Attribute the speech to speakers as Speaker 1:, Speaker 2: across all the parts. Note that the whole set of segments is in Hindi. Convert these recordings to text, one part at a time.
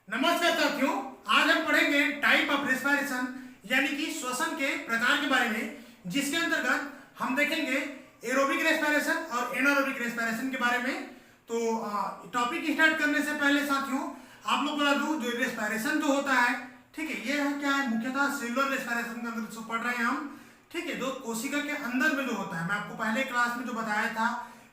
Speaker 1: नमस्कार साथियों, आज हम पढ़ेंगे टाइप ऑफ रेस्पिरेशन यानी कि श्वसन के प्रकार के बारे में, जिसके अंतर्गत हम देखेंगे एरोबिक रेस्पिरेशन और एनारोबिक रेस्पिरेशन के बारे में। तो टॉपिक स्टार्ट करने से पहले साथियों आप लोग बता दूं, जो रेस्पिरेशन जो होता है, ठीक है, ये है क्या है, मुख्यतः सेलुलर रेस्पिरेशन का अंदर पढ़ रहे हैं हम, ठीक है, जो कोशिका के अंदर में जो होता है। मैं आपको पहले क्लास में जो बताया था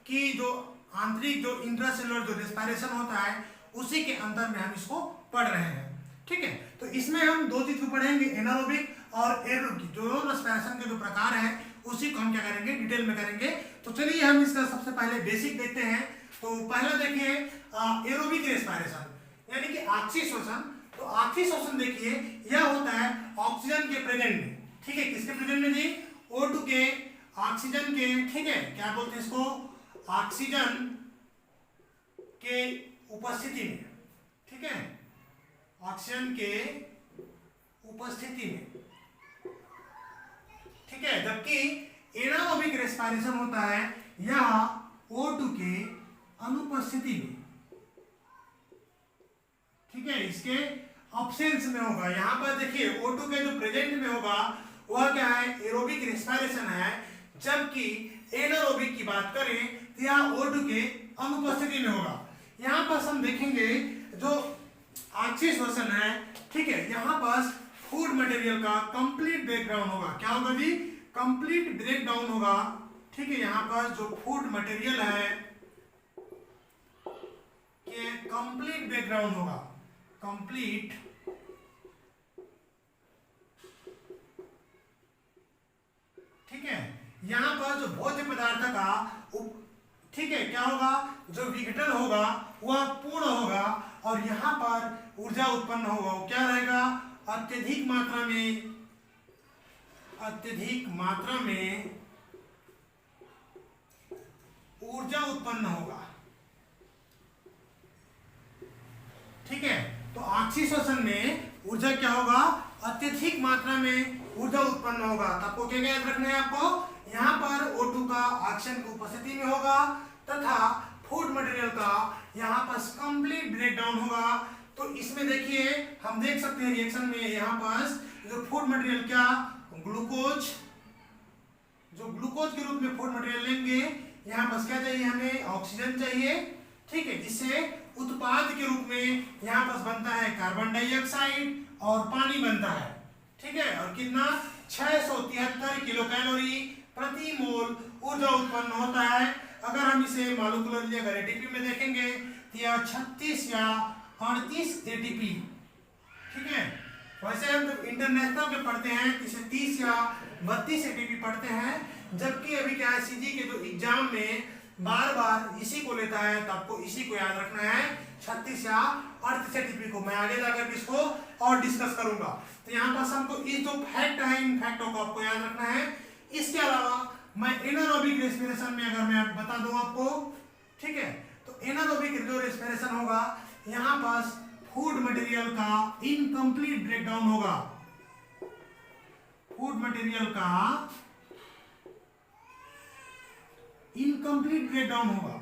Speaker 1: कि जो आंतरिक जो इंट्रासेलुलर जो रेस्पिरेशन होता है उसी के अंदर में हम इसको पढ़ रहे हैं, ठीक है। तो इसमें हम दो चीज को पढ़ेंगे, एनारोबिक और एरोबिक, जो रेस्पिरेशन के जो प्रकार हैं उसी को हम क्या करेंगे, डिटेल में करेंगे। तो चलिए हम इसका सबसे पहले बेसिक देखते हैं। तो पहला देखिए एरोबिक रेस्पिरेशन यानी कि आक्षिक श्वसन। तो आक्षिक श्वसन देखिए यह होता है ऑक्सीजन के प्रेजेंट में, ठीक है, किसके प्रेजेंट में जी, O2 के, ऑक्सीजन के, ठीक है, क्या बोलते हैं इसको, ऑक्सीजन के उपस्थिति में, ठीक है, ऑक्सीजन के उपस्थिति में, ठीक है। जबकि एनारोबिक रेस्पिरेशन होता है यह O2 के अनुपस्थिति में, ठीक है, इसके एब्सेंस में होगा। यहां पर देखिए O2 के जो प्रेजेंट में होगा वह क्या है, एरोबिक रेस्पिरेशन है। जबकि एनारोबिक की बात करें तो यह O2 के अनुपस्थिति में होगा। यहां पर हम देखेंगे जो आक्षिक श्वसन है, ठीक है, यहां पर फूड मटेरियल का कंप्लीट ब्रेकडाउन होगा। क्या होगा जी, कंप्लीट ब्रेकडाउन होगा, ठीक है। यहां पर जो फूड मटेरियल है कि कंप्लीट ब्रेकडाउन होगा, कंप्लीट, ठीक है। यहां पर जो भोज्य पदार्थ का ठीक है क्या होगा, जो विघटन होगा वह पूर्ण होगा और यहाँ पर ऊर्जा उत्पन्न होगा। वो क्या रहेगा, अत्यधिक मात्रा में, अत्यधिक मात्रा में ऊर्जा उत्पन्न होगा, ठीक है। तो आक्षिक श्वसन में ऊर्जा क्या होगा, अत्यधिक मात्रा में ऊर्जा उत्पन्न होगा। तो आपको क्या याद रखना है, आपको यहाँ पर O2 का ऑक्सीजन की उपस्थिति में होगा तथा फूड मटेरियल का यहाँ पर कंप्लीट ब्रेकडाउन होगा। तो इसमें देखिए हम देख सकते हैं रिएक्शन में यहाँ पर जो फूड मटेरियल क्या, ग्लूकोज, जो ग्लूकोज के रूप में फूड मटेरियल लेंगे, यहाँ पर क्या चाहिए, हमें ऑक्सीजन चाहिए, ठीक है, जिससे उत्पाद के रूप में यहाँ पर बनता है कार्बन डाइऑक्साइड और पानी बनता है, ठीक है। और कितना, 673 किलो कैलोरी प्रति मोल ऊर्जा उत्पन्न होता है। अगर हम इसे मॉलिक्यूलरली अगर एटीपी में देखेंगे तो यह 36 या 38 एटीपी, ठीक है। वैसे हम जब इंटरनेशनल में पढ़ते हैं तो इसे 30 या 32 एटीपी पढ़ते हैं। जबकि अभी क्या है, सीजी के जो एग्जाम में बार बार इसी को लेता है, तो आपको इसी को याद रखना है, 36 या 38 एटीपी को। मैं आगे जाकर इसको और डिस्कस करूंगा। तो यहाँ पर हमको ये जो फैक्ट है, इन फैक्टों को आपको याद रखना है। इसके अलावा मैं एनारोबिक रेस्पिरेशन में अगर मैं बता दूं आपको, ठीक है, तो एनारोबिक जो रेस्पिरेशन होगा यहाँ पर फूड मटेरियल का इनकम्प्लीट ब्रेकडाउन होगा, फूड मटेरियल का इनकम्प्लीट ब्रेकडाउन होगा,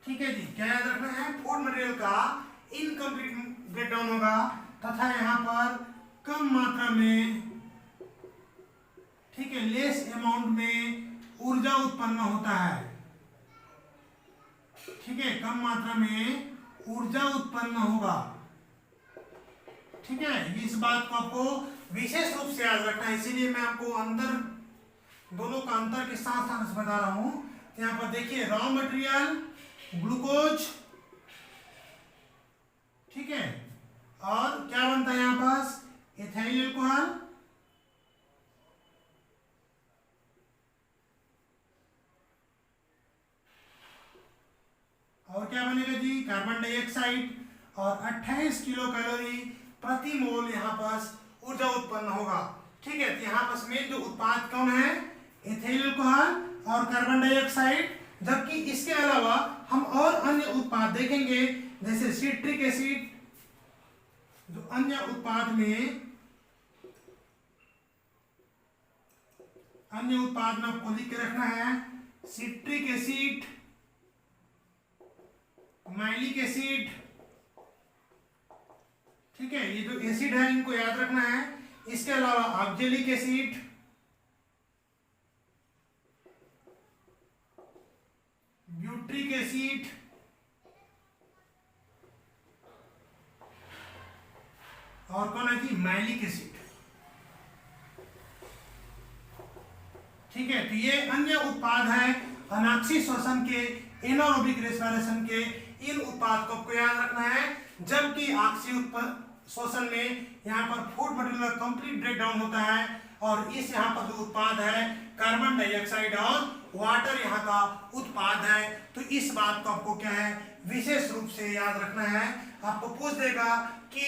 Speaker 1: ठीक है जी। क्या याद रखना है, फूड मटेरियल का इनकम्प्लीट ब्रेकडाउन होगा तथा यहाँ पर कम मात्रा में, ठीक है, लेस अमाउंट में ऊर्जा उत्पन्न होता है, ठीक है, कम मात्रा में ऊर्जा उत्पन्न होगा, ठीक है। इस बात को आपको विशेष रूप से याद रखना है, इसीलिए मैं आपको अंदर दोनों का अंतर के साथ साथ बता रहा हूं। यहाँ पर देखिए रॉ मटेरियल ग्लूकोज, ठीक है, और क्या बनता है यहाँ पास, इथाइल अल्कोहल, और क्या बनेगा जी, कार्बन डाइऑक्साइड, और 28 किलो कैलोरी प्रति मोल यहाँ पर ऊर्जा उत्पन्न होगा, ठीक है। तो यहाँ पर मेन जो उत्पाद कौन है, इथाइल अल्कोहल और कार्बन डाइऑक्साइड। जबकि इसके अलावा हम और अन्य उत्पाद देखेंगे, जैसे सिट्रिक एसिड, जो अन्य उत्पाद में अन्य उत्पाद में आपको लिख के रखना है सिट्रिक एसिड, माइलिक एसिड, ठीक है, ये जो एसिड है इनको याद रखना है। इसके अलावा ऑक्जेलिक एसिड, ब्यूट्रिक एसिड, और कौन है जी, माइलिक एसिड, ठीक है। तो ये अन्य उत्पाद है अनाक्षी श्वसन के, एनारोबिक रेस्पिरेशन के। इन उत्पाद को आपको याद रखना है। जबकि आक्षी श्वसन में यहाँ पर फूड मटेरियल का कंप्लीट ब्रेकडाउन होता है, और इस यहाँ पर जो उत्पाद है कार्बन डाइऑक्साइड और वाटर यहाँ का उत्पाद है। तो इस बात को आपको क्या है विशेष रूप से याद रखना है। आपको पूछ देगा कि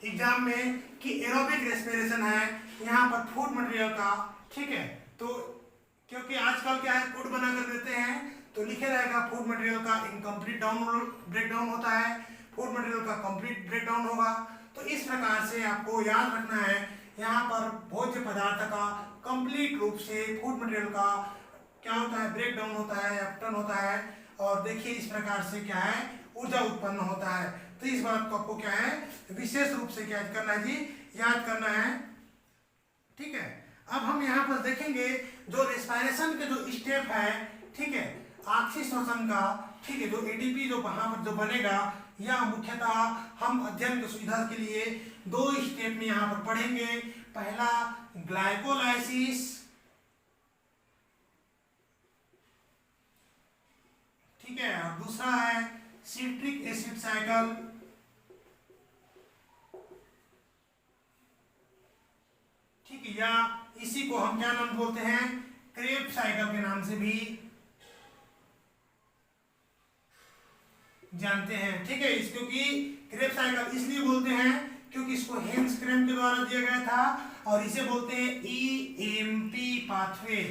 Speaker 1: एग्जाम में कि एरोबिक रेस्पिरेशन है यहाँ पर फूड मटेरियल का, ठीक है। तो क्योंकि आजकल क्या है फूड बना कर देते हैं, तो लिखे रहेगा फूड मटेरियल का इनकम्प्लीट ब्रेकडाउन होता है, फूड मटेरियल का कंप्लीट ब्रेकडाउन होगा। तो इस प्रकार से आपको याद रखना है यहाँ पर भोज्य पदार्थ का कंप्लीट रूप से फूड मटेरियल का क्या होता है, ब्रेकडाउन होता है, अपटन होता है। और देखिए इस प्रकार से क्या है ऊर्जा उत्पन्न होता है। तो इस बात को आपको क्या है विशेष रूप से क्या करना है जी, याद करना है, ठीक है। अब हम यहाँ पर देखेंगे जो रेस्पिरेशन के जो स्टेप है, ठीक है, आक्षी श्वसन का, ठीक है, जो एटीपी जो वहां पर जो बनेगा, यह मुख्यतः हम अध्ययन की सुविधा के लिए 2 स्टेप में यहाँ पर पढ़ेंगे। पहला ग्लाइकोलाइसिस, ठीक है, और दूसरा है सिट्रिक एसिड साइकिल, ठीक है, या इसी को हम क्या नाम बोलते हैं, क्रेब्स साइकिल के नाम से भी जानते हैं, ठीक है। इस क्योंकि क्रेब्स साइकिल इसलिए बोलते हैं क्योंकि इसको हेंस क्रेम के द्वारा दिया गया था, और इसे बोलते हैं ईएमपी पाथवे,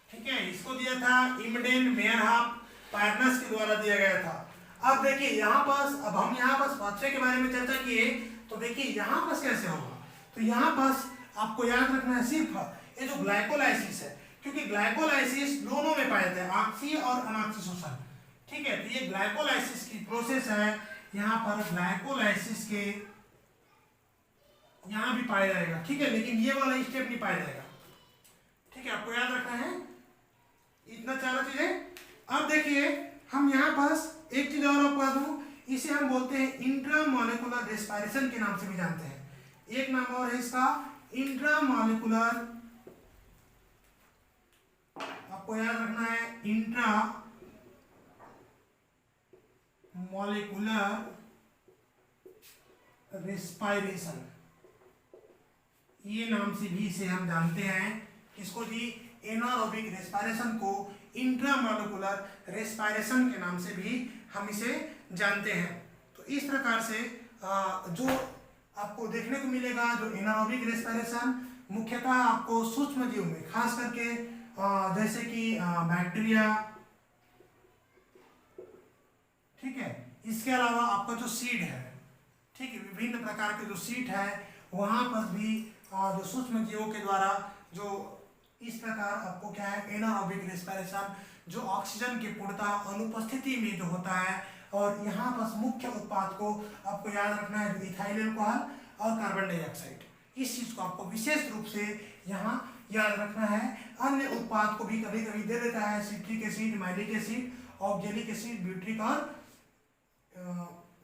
Speaker 1: ठीक है। इसको दिया था इमडेन मेयरहाफ पार्टनर्स के द्वारा दिया गया था। अब देखिए यहाँ पर, अब हम यहाँ पर पाथवे के बारे में चर्चा किए, तो देखिए यहाँ पर कैसे होगा। तो यहाँ पर आपको याद रखना है सिर्फ ये जो ग्लाइकोलाइसिस है, क्योंकि ग्लाइकोलाइसिस दोनों में पाया जाता है, आक्षीय और अनाक्षी श्वसन, ठीक है। तो ये ग्लाइकोलाइसिस की प्रोसेस है, यहाँ पर ग्लाइकोलाइसिस के यहाँ भी पाया जाएगा, ठीक है, लेकिन ये वाला स्टेप नहीं पाया जाएगा, ठीक है। आपको याद रखना है इतना चारों चीजें। अब देखिए हम यहाँ पर एक चीज और आपको बता दूं, इसे हम बोलते हैं इंट्रामोलिकुलर रेस्पिरेशन के नाम से भी जानते हैं। एक नाम और है इसका इंट्रामोलिकुलर, आपको याद रखना है इंट्रा मॉलिक्यूलर रेस्पिरेशन, ये नाम से भी इसे हम जानते हैं। किसको जी, एनारोबिक रेस्पिरेशन को इंट्रामोलिकुलर रेस्पिरेशन के नाम से भी हम इसे जानते हैं। तो इस प्रकार से जो आपको देखने को मिलेगा, जो एनारोबिक रेस्पिरेशन मुख्यतः आपको सूक्ष्म जीव में, खास करके जैसे कि बैक्टीरिया, ठीक है, इसके अलावा आपका जो सीड है, ठीक है, विभिन्न प्रकार के जो सीड है वहां पर भी जो सूक्ष्म जीवों के द्वारा जो इस प्रकार आपको क्या है एनारोबिक रेस्पिरेशन, जो ऑक्सीजन की पूर्णतः अनुपस्थिति में जो होता है, और यहाँ पर मुख्य उत्पाद को आपको याद रखना है इथाइल अल्कोहल और कार्बन डाइऑक्साइड। इस चीज को आपको विशेष रूप से यहाँ याद रखना है। अन्य उत्पाद को भी कभी कभी दे देता है, citric acid, malic acid, oxalic acid, butyric और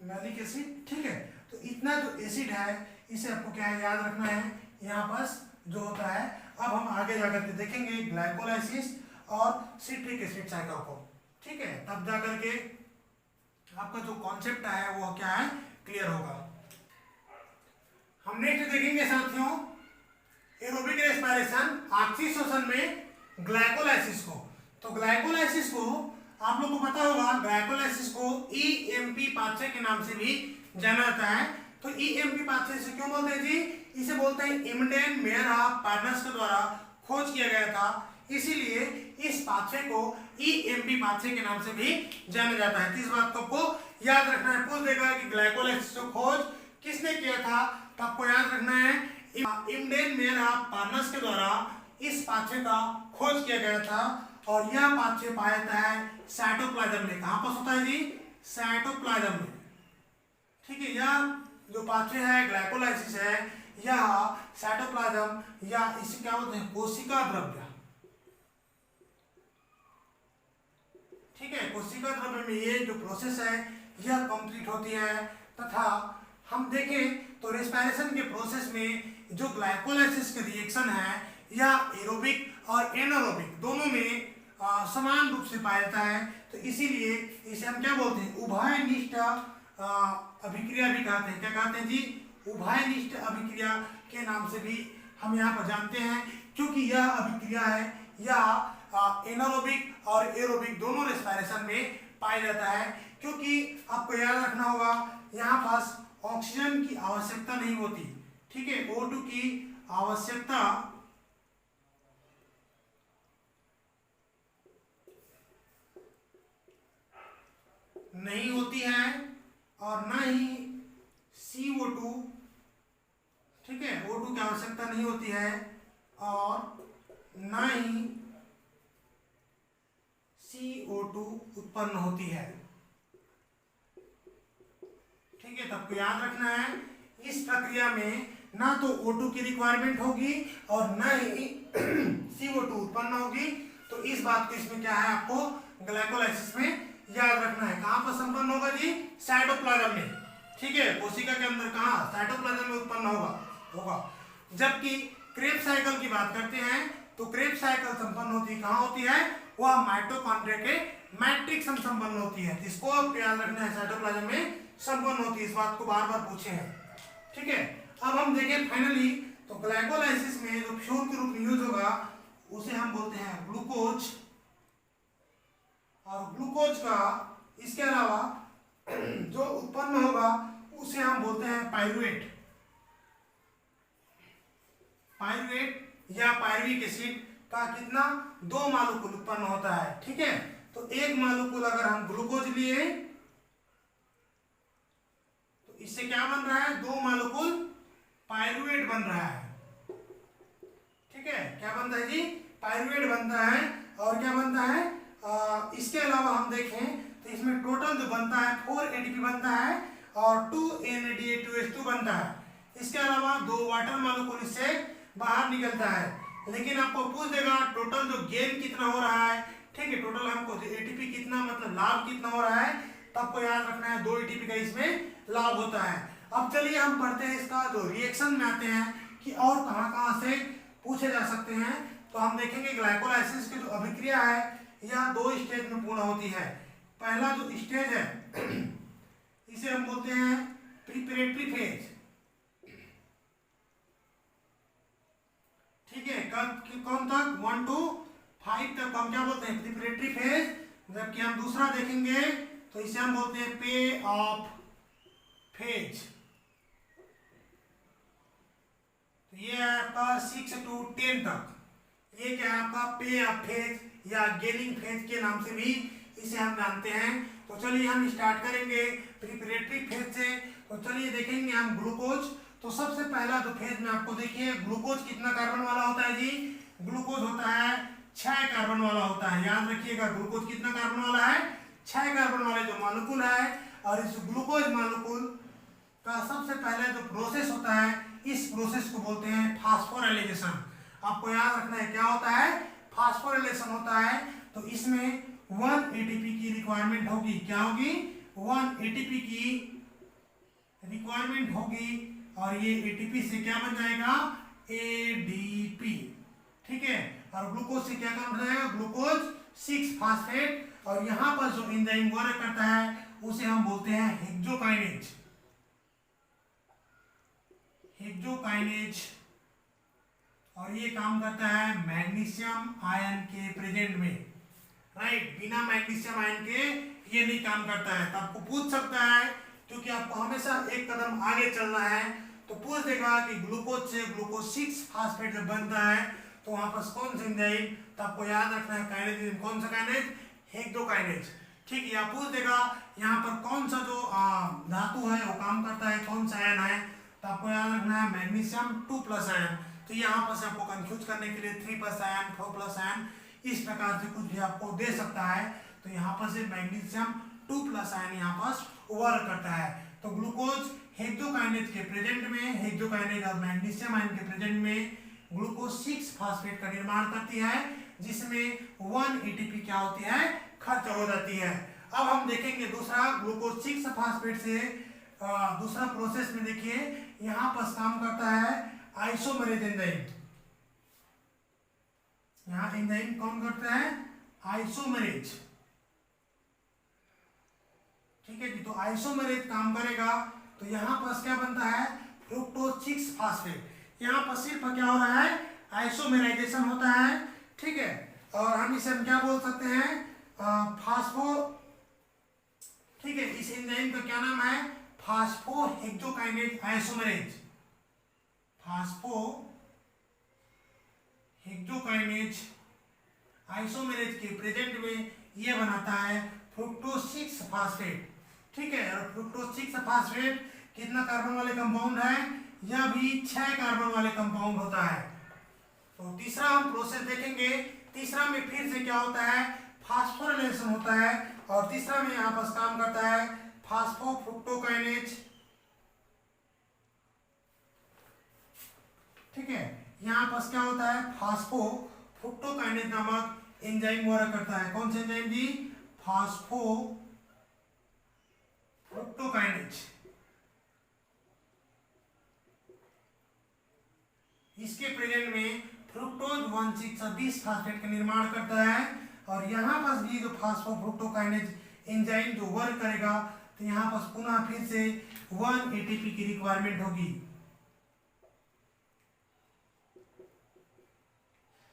Speaker 1: मैलिक एसिड, ठीक है। तो इतना जो एसिड है इसे आपको क्या है याद रखना है यहाँ पर जो होता है। अब हम आगे जाकर के देखेंगे ग्लाइकोलाइसिस और सिट्रिक एसिड साइकिल को, ठीक है, तब जाकर के आपका जो कॉन्सेप्ट है वो क्या है क्लियर होगा। हम नेक्स्ट देखेंगे साथियों एरोबिक रेस्पिरेशन, आक्षी श्वसन में ग्लाइकोलाइसिस को। तो ग्लाइकोलाइसिस को आप लोग को पता होगा, ग्लाइकोलाइसिस को ईएमपी पाथवे के नाम से भी जाना जाता है। तो ईएमपी पाथवे से क्यों बोलते हैं जी, इसे बोलते हैं इमडेन मेयरहाफ पार्टनर्स के द्वारा खोज किया गया था, इसीलिए इस पाथवे को ईएमपी पाथवे के नाम से भी जाना जाता है। तो इस बात को आपको याद रखना है। पूछ देगा कि ग्लाइकोलाइसिस को खोज किसने किया था, तो आपको याद रखना है इमडेन मेयर पार्नस के द्वारा इस पाथवे का खोज किया गया था और यह पाथवे पाया जाता है साइटोप्लाज्म में। कहां पर होता है जी? साइटोप्लाज्म में। ठीक है, यह जो पाथवे है ग्लाइकोलाइसिस है, यह साइटोप्लाज्म या इसे क्या बोलते हैं, कोशिका द्रव्य। ठीक है, कोशिका द्रव्य में ये जो प्रोसेस है यह कंप्लीट होती है। तथा हम देखें तो रेस्पिरेशन के प्रोसेस में जो ग्लाइकोलाइसिस के रिएक्शन है यह एरोबिक और एनारोबिक दोनों में समान रूप से पाया जाता है। तो इसीलिए इसे हम क्या बोलते हैं, उभयनिष्ठ अभिक्रिया भी कहते हैं। क्या कहते हैं जी? उभयनिष्ठ अभिक्रिया के नाम से भी हम यहाँ पर जानते हैं, क्योंकि यह अभिक्रिया है यह एनारोबिक और एरोबिक दोनों रेस्पिरेशन में पाया जाता है। क्योंकि आपको याद रखना होगा यहाँ पास ऑक्सीजन की आवश्यकता नहीं होती। ठीक है, O2 की आवश्यकता नहीं होती है और न ही CO2, ठीक है, O2 की आवश्यकता नहीं होती है और न ही CO2 उत्पन्न होती है। ठीक है, तो आपको याद रखना है इस प्रक्रिया में ना तो O2 की रिक्वायरमेंट होगी और न ही CO2 उत्पन्न होगी। तो इस बात को इसमें क्या है आपको ग्लाइकोलाइसिस में याद रखना है। कहां पर संपन्न होगा जी? साइटोप्लाज्म में। ठीक है, कोशिका के अंदर कहां? साइटोप्लाज्म में उत्पन्न होगा। जबकि क्रेब्स साइकिल की बात करते हैं तो क्रेब्स साइकिल संपन्न होती कहां होती है? वह माइटोकॉन्ड्रिया के मैट्रिक्स में संपन्न होती है। इसको आपको याद रखना है, साइटोप्लाज्म में संपन्न होती है। इस बात को बार बार पूछे हैं। ठीक है, अब हम देखें फाइनली तो ग्लाइकोलाइसिस में जो फ्यूल के रूप में यूज होगा उसे हम बोलते हैं ग्लूकोज। और ग्लूकोज का इसके अलावा जो उत्पन्न होगा उसे हम बोलते हैं पाइरुवेट। पाइरुवेट या पाइरुविक एसिड का कितना? 2 मॉलिक्यूल उत्पन्न होता है। ठीक है, तो एक मॉलिक्यूल अगर हम ग्लूकोज लिए तो इससे क्या बन रहा है? 2 मॉलिक्यूल पाइरुवेट बन रहा है। ठीक है, क्या बनता है जी? पाइरुवेट बनता है। और क्या बनता है? इसके अलावा हम देखें तो इसमें टोटल जो बनता है 4 ATP बनता है और 2 NADH2 बनता है। इसके अलावा 2 वाटर मॉलिक्यूल इससे बाहर निकलता है। लेकिन आपको पूछ देगा टोटल जो गेन कितना हो रहा है। ठीक है, टोटल हमको ATP कितना मतलब लाभ कितना हो रहा है, तो आपको याद रखना है 2 ATP का इसमें लाभ होता है। अब चलिए हम पढ़ते हैं इसका जो रिएक्शन में आते हैं कि और कहां से पूछे जा सकते हैं। तो हम देखेंगे ग्लाइकोलाइसिस की जो अभिक्रिया है यह 2 स्टेज में पूर्ण होती है। पहला जो स्टेज है इसे हम बोलते हैं प्रिपरेटरी फेज। ठीक है, कौन तक? 1 to 5 तक हम क्या बोलते हैं? Preparatory phase. जबकि हम दूसरा देखेंगे तो इसे हम बोलते हैं पे ऑफ फेज। तो ये है आपका 6 to 10 तक। ये क्या है आपका? पे ऑफ फेज या गेनिंग फेज के नाम से भी इसे हम जानते हैं। तो चलिए हम स्टार्ट करेंगे प्रिपरेटरी फेज से। तो चलिए देखेंगे हम ग्लूकोज। तो सबसे पहला जो फेज में आपको देखिए ग्लूकोज कितना कार्बन वाला होता है जी? ग्लूकोज होता है 6 कार्बन वाला होता है। याद रखिएगा ग्लूकोज कितना कार्बन वाला है? 6 कार्बन वाले जो मॉलिक्यूल है। और इस ग्लूकोज मॉलिक्यूल का सबसे पहले जो प्रोसेस होता है इस प्रोसेस को बोलते हैं फास्फोराइलेशन। आपको याद रखना है क्या होता है? फास्फोराइलेशन होता है। तो इसमें 1 ATP की रिक्वायरमेंट होगी। क्या होगी? 1 ATP की रिक्वायरमेंट होगी और ये ATP से क्या बन जाएगा? ADP। ठीक है, और ग्लूकोज से क्या काम हो जाएगा? Glucose 6 phosphate. और यहाँ पर जो एंजाइम वर्क करता है उसे हम बोलते हैं हेक्सोकाइनेज। हेक्सोकाइनेज। और ये काम करता है मैग्नीशियम आयन के प्रेजेंट में। राइट, बिना मैग्नीशियम आयन के ये नहीं काम करता है। तो आपको पूछ सकता है, क्योंकि आपको हमेशा एक कदम आगे चलना है, तो पूछ देगा कि ग्लूकोज से ग्लूकोज 6 फास्फेट जब बनता है तो वहां पर कौन सा एंजाइम? तो आपको याद रखना है काइनेज। कौन सा काइनेज? हेक्सोकाइनेज। ठीक है, या पूछ देगा यहाँ पर कौन सा जो धातु है वो काम करता है, कौन सा आयन है, तो आपको याद रखना है मैग्नीशियम 2+ आयन। तो यहाँ पर से आपको कंफ्यूज करने के लिए 3+ आयन 4+ आयन इस प्रकार से कुछ भी आपको दे सकता है। तो यहाँ पर से मैग्नीशियम 2+ आयन यहाँ पर वर्क करता है। तो ग्लूकोज हेक्सोकाइनेज के प्रेजेंट में, हेक्सोकाइनेज और मैग्नीशियम आयन के प्रेजेंट में ग्लूकोज 6 फास्फेट का निर्माण करती है, जिसमें 1 एटीपी क्या होती है, खर्च हो जाती है। अब हम देखेंगे दूसरा ग्लूकोज 6 फास्फेट से दूसरा प्रोसेस में देखिए यहाँ पर काम करता है आइसोमेरेज एंजाइम। यहाँ एंजाइम कौन करता है, आइसोमेरेज। ठीक है जी, तो आइसोमेरेज काम करेगा तो यहाँ पर क्या बनता है, फ्रुक्टोज 6 फास्फेट। यहाँ पर सिर्फ क्या हो रहा है, आइसोमेराइजेशन होता है। ठीक है, और हम इसे हम क्या बोल सकते हैं, फास्फो। ठीक है, इस एंजाइम का क्या नाम है, phospho hexokinase isomerase. Phospho hexokinase isomerase के प्रेजेंट में ये बनाता है फ्रुक्टोज 6 फास्फेट। ठीक है, और फ्रुक्टोज 6 फास्फेट कितना कार्बन वाले कंपाउंड है, यह भी 6 कार्बन वाले कंपाउंड होता है। तो तीसरा हम प्रोसेस देखेंगे। तीसरा में फिर से क्या होता है, फास्फोराइलेशन होता है, और तीसरा में यहाँ पर काम करता है फास्फोफ्रुक्टोकाइनेज। ठीक है, यहाँ पर क्या होता है, फास्फोफ्रुक्टोकाइनेज नामक एंजाइम वर्क करता है। कौन सा एंजाइम जी, फास्फोफ्रुक्टोकाइनेज। इसके प्रेजेंट में फ्रुक्टोज 1,6,20 फास्फेट का निर्माण करता है, और यहाँ पर भी जो फास्फोफ्रुक्टोकाइनेज एंजाइम जो वर्क करेगा तो यहाँ पर पुनः फिर से 1 एटीपी की रिक्वायरमेंट होगी।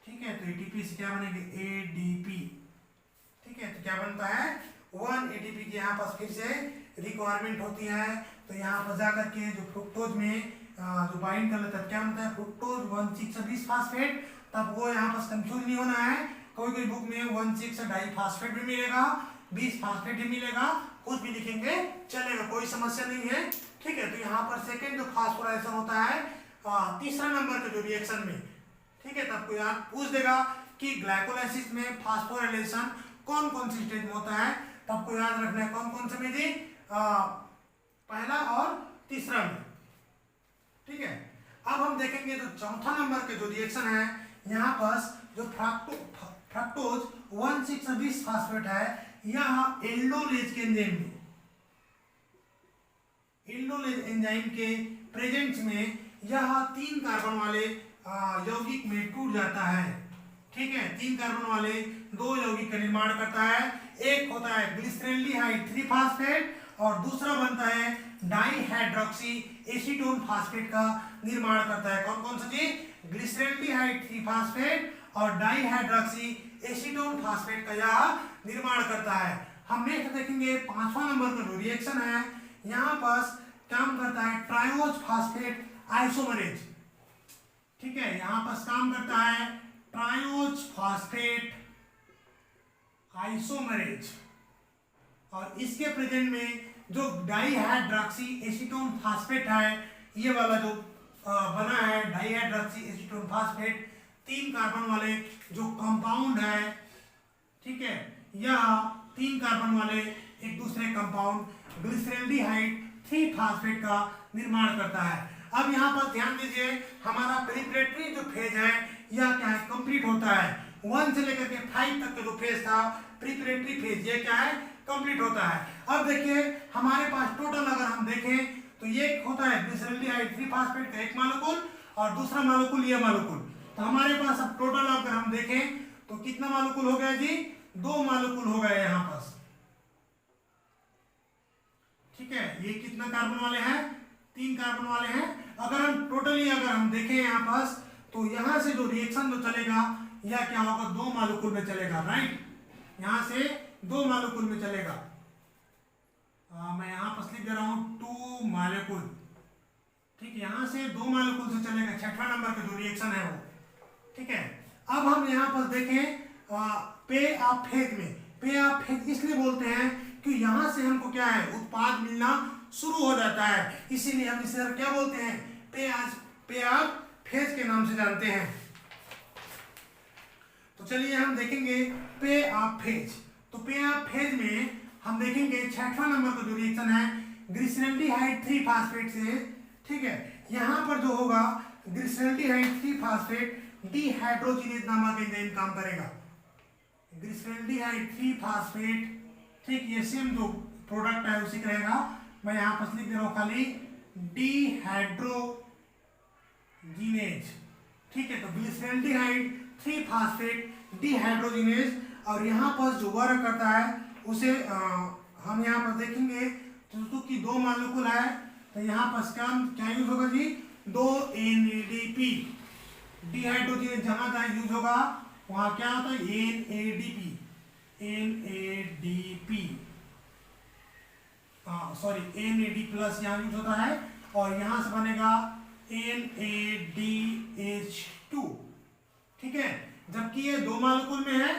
Speaker 1: ठीक है, तो एटीपी से क्या बनेगा, एडीपी। ठीक है, तो क्या बनता है, 1 एटीपी की यहाँ पर फिर से रिक्वायरमेंट होती है। तो यहाँ पर जाकर के जो फ्रुक्टोज में जो बाइंड कर लेता है, क्या होता है, फ्रुक्टोज 1,6,20 फास्फेट। तब वो यहाँ पर कंफ्यूज नहीं होना है, कोई कोई बुक में 1,6 डाइफास्फेट भी मिलेगा, 20 फास्फेट भी मिलेगा, कुछ भी लिखेंगे चलेगा, कोई समस्या नहीं है। ठीक है, तो यहाँ पर सेकेंड जो फास्फोराइलेशन होता है तीसरा नंबर के जो रिएक्शन में। ठीक है, तब को याद पूछ देगा कि ग्लाइकोलाइसिस में फास्फोराइलेशन कौन कौन सी स्टेज में होता है, तब को याद रखना है कौन कौन से में जी, पहला और तीसरा में। ठीक है, अब हम देखेंगे जो चौथा नंबर के जो रिएक्शन है, यहाँ पर जो फ्रक्टोज 1,6,20 फास्फेट है, यह एल्डोलेज के एंजाइम में, एल्डोलेज एंजाइम के प्रेजेंस में यह 3 कार्बन वाले यौगिक में टूट जाता है। ठीक है, 3 कार्बन वाले 2 यौगिक का निर्माण करता है। एक होता है ग्लिसरॉल्डिहाइड 3 फास्फेट, और दूसरा बनता है डाइहाइड्रोक्सी एसीटोन फास्फेट का निर्माण करता है। कौन कौन सा जी, ग्लिसरॉल्डिहाइड 3 फास्फेट और डाइहाइड्रोक्सी एसीटोन फास्फेट का यह निर्माण करता है। हम नेक्स्ट देखेंगे 5वां नंबर का जो रिएक्शन है, यहाँ पर काम करता है ट्रायोज फास्फेट आइसोमरेज। ठीक है, यहाँ पर काम करता है ट्रायोज फास्फेट आइसोमरेज, और इसके प्रेजेंट में जो डाइहाइड्रोक्सी एसीटोन फास्फेट है, ये वाला जो बना है डाइहाइड्रोक्सी एसीटोन फास्फेट, 3 कार्बन वाले जो कंपाउंड है। ठीक है, यह 3 कार्बन वाले एक दूसरे कंपाउंड ग्लिसरॉल्डिहाइड 3 फास्फेट का निर्माण करता है। अब यहाँ पर ध्यान दीजिए, हमारा प्रिपरेटरी जो फेज है यह क्या है, कंप्लीट होता है। 1 से लेकर के 5 तक का जो फेज था प्रिपरेटरी फेज, ये क्या है, कंप्लीट होता है। अब देखिए हमारे पास टोटल अगर हम देखें तो ये होता है ग्लिसरॉल्डिहाइड 3 फास्फेट का एक मॉलिक्यूल, और दूसरा मॉलिक्यूल ये मॉलिक्यूल। तो हमारे पास अब टोटल अगर हम देखें तो कितना मॉलिक्यूल हो गया जी, 2 मॉलिक्यूल हो गए यहाँ पर। ठीक है, ये कितना कार्बन वाले हैं, 3 कार्बन वाले हैं। अगर हम टोटली अगर हम देखें यहाँ पास, तो यहाँ से जो रिएक्शन जो चलेगा यह क्या होगा, 2 मॉलिक्यूल में चलेगा। राइट, यहाँ से 2 मॉलिक्यूल में चलेगा। मैं यहाँ पर लिख दे रहा हूँ 2 मॉलिक्यूल। ठीक है, यहाँ से 2 मॉलिक्यूल से चलेगा, 6वां नंबर का जो रिएक्शन है वो। ठीक है, अब हम यहाँ पर देखें पे ऑफ फेज में, पे ऑफ फेज इसलिए बोलते हैं कि यहाँ से हमको क्या है, उत्पाद मिलना शुरू हो जाता है, इसीलिए हम इसे क्या बोलते हैं, पे ऑफ फेज के नाम से जानते हैं। तो चलिए हम देखेंगे पे ऑफ फेज। तो पे ऑफ फेज में हम देखेंगे 6वां नंबर का जो रिएक्शन है ग्लिसरॉल्डिहाइड 3 फास्फेट से, ठीक है, यहाँ पर जो होगा ग्लिसरॉल्डिहाइड 3 फास्फेट डिहाइड्रोजिनेज नामक एंजाइम काम करेगा। ग्लिसरॉल्डिहाइड 3 फास्फेट, ठीक, ये सेम जो प्रोडक्ट है उसी का रहेगा। मैं यहाँ पर लिख दे रहा हूँ खाली डिहाइड्रोजिनेज, ठीक है। तो ग्लिसरॉल्डिहाइड 3 फास्फेट डिहाइड्रोजिनेज, और यहाँ पर जो वर्क करता है उसे हम यहाँ पर देखेंगे तो कि 2 मॉलिक्यूल है, तो यहाँ पर क्या यूज होगा जी, 2 NADP, डिहाइड्रोजिनेज जहाँ जहाँ यूज होगा वहाँ क्या होता है NAD प्लस यहाँ यूज होता है, और यहाँ से बनेगा NADH2, ठीक है। जबकि ये 2 मॉलिक्यूल में है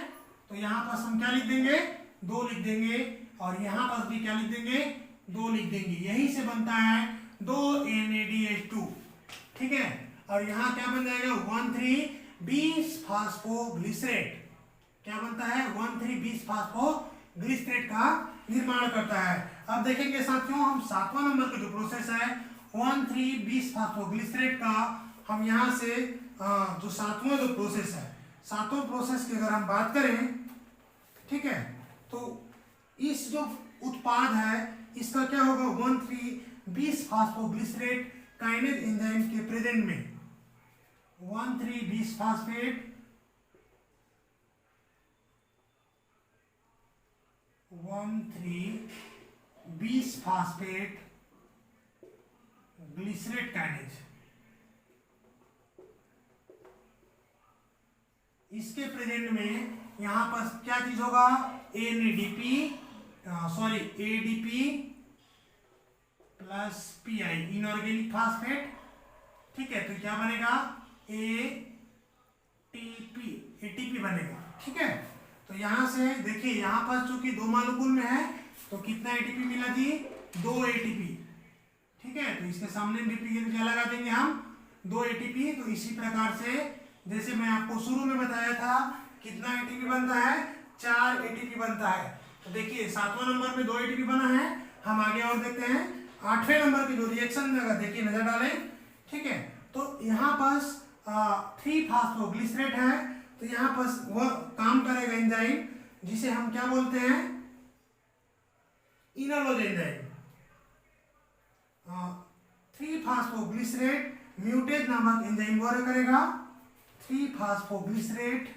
Speaker 1: तो यहाँ पर हम क्या लिख देंगे, 2 लिख देंगे, और यहाँ पर भी क्या लिख देंगे, 2 लिख देंगे। यही से बनता है 2 NADH2, ठीक है। और यहाँ क्या बन जाएगा 1,3-बीस फास्फोग्लिसरेट, क्या बनता है 1,3-बीस फास्फोग्लिसरेट का निर्माण करता है। अब देखेंगे साथियों, हम 7वां नंबर का जो प्रोसेस है 1,3-बीस फास्फोग्लिसरेट का, हम यहाँ से जो 7वां जो प्रोसेस है, 7वां प्रोसेस की अगर हम बात करें, ठीक है, तो इस जो उत्पाद है इसका क्या होगा 1,3-बीस फास्फोग्लिसरेट काइनेज एंजाइम के प्रेजेंट में 1,3-बीस फास्फेट 1,3-बीस फास्फेट ग्लिसरेट काइनेज, इसके प्रेजेंट में यहाँ पर क्या चीज होगा ADP plus PI inorganic phosphate, ठीक है। तो क्या बनेगा ATP बनेगा, ठीक है। तो यहाँ से देखिए, यहाँ पर चूंकि 2 मॉलिक्यूल में है तो कितना ATP मिला जी, 2 ATP, ठीक है। तो इसके सामने भी क्या लगा देंगे हम, 2 ATP। तो इसी प्रकार से जैसे मैं आपको शुरू में बताया था कितना ATP बनता है, 4 ATP बनता है। तो देखिए 7वां नंबर में 2 ATP बना है। हम आगे और देखते हैं 8वें नंबर की जो रिएक्शन में, अगर देखिए नजर डालें, ठीक है। तो यहाँ पास 3 फास्फोग्लिसरेट है, तो यहाँ पास वह काम करेगा एंजाइम जिसे हम क्या बोलते हैं, इनोलोज एंजाइम। 3 फास्फोग्लिसरेट म्यूटेज नामक एंजाइम वर्क करेगा। 3 फास्फोग्लिसरेट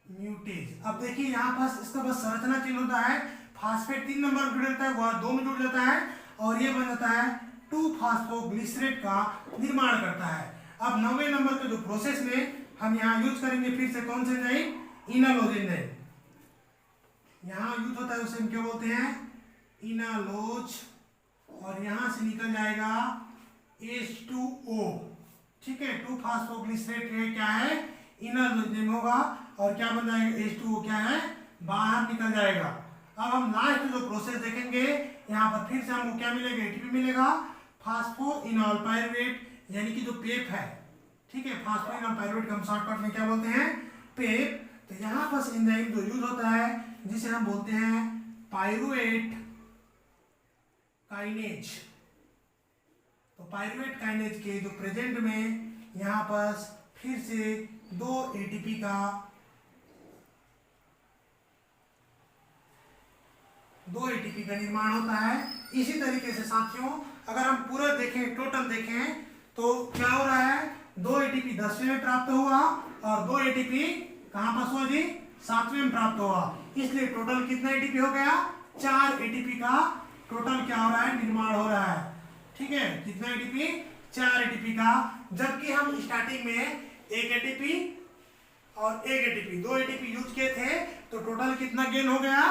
Speaker 1: म्यूटेज। अब देखिए यहाँ पास इसका बस संरचना चेंज होता है, फास्फेट 3 नंबर में जुड़ जाता है, वह 2 में जुड़ जाता है, और ये बन जाता है 2 फास्फोग्लिसरेट का निर्माण करता है। अब 9वें नंबर के जो प्रोसेस में हम यहाँ यूज करेंगे फिर से कौन से एंजाइम, इनालोज एंजाइम। यहाँ यूज होता है उसे हम क्या बोलते हैं, इनालोज, और यहाँ से निकल जाएगा H2O, ठीक है। 2 फास्फोग्लिसरेट क्या है, इनालोज होगा, और क्या बन जाएगा H2O क्या है, बाहर निकल जाएगा। अब हम लास्ट जो प्रोसेस देखेंगे, यहाँ पर फिर से हमको क्या मिलेगा, ATP मिलेगा, फास्फोइनॉल पायरुवेट, यानी कि जो पेप है, ठीक है। फास्फोइनॉल पायरुवेट हम शॉर्टकट में क्या बोलते हैं, पेप। तो यहाँ पर एंजाइम जो यूज होता है जिसे हम बोलते हैं पायरुवेट काइनेज। तो पायरुवेट काइनेज के जो प्रेजेंट में यहाँ पर फिर से 2 ATP का निर्माण होता है। इसी तरीके से साथियों अगर हम पूरा देखें, टोटल देखें, तो क्या हो रहा है, 2 ATP 10वें में प्राप्त हुआ और 2 ATP कहाँ पास हुआ जी, 7वें में प्राप्त हुआ। इसलिए टोटल कितना ATP हो गया, 4 ATP का टोटल क्या हो रहा है, निर्माण हो रहा है, ठीक है। कितना ATP, 4 ATP का, जबकि हम स्टार्टिंग में 1 ATP और 1 ATP 2 ATP यूज किए थे, तो टोटल कितना गेन हो गया,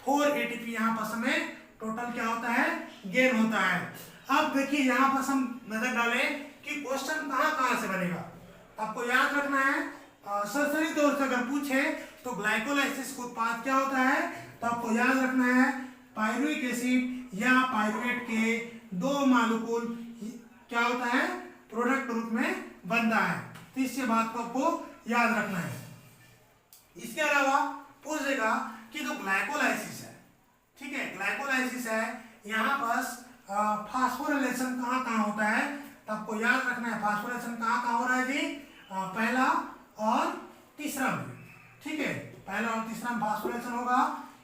Speaker 1: 4 ATP यहाँ पर हमें टोटल क्या होता है, गेन होता है। अब देखिए यहाँ पर हम नजर डालें कि क्वेश्चन कहाँ कहाँ से बनेगा। आपको याद रखना है, सरसरी तौर से अगर पूछे तो ग्लाइकोलाइसिस का उत्पाद क्या होता है, तो आपको याद रखना है पायरुविक एसिड या पायरुवेट के दो मॉलिक्यूल क्या होता है, प्रोडक्ट रूप में बनता है। तो इस बात को आपको याद रखना है। इसके अलावा पूछ देगा कि जो ग्लाइकोलाइसिस है, ठीक है, ग्लाइकोलाइसिस है, यहाँ पर फास्फोरिलेशन कहाँ कहाँ होता है, तो आपको याद रखना है फास्फोरिलेशन कहाँ कहाँ हो रहा है जी, पहला और तीसरा में, ठीक है, पहला और तीसरा में फास्फोरिलेशन होगा।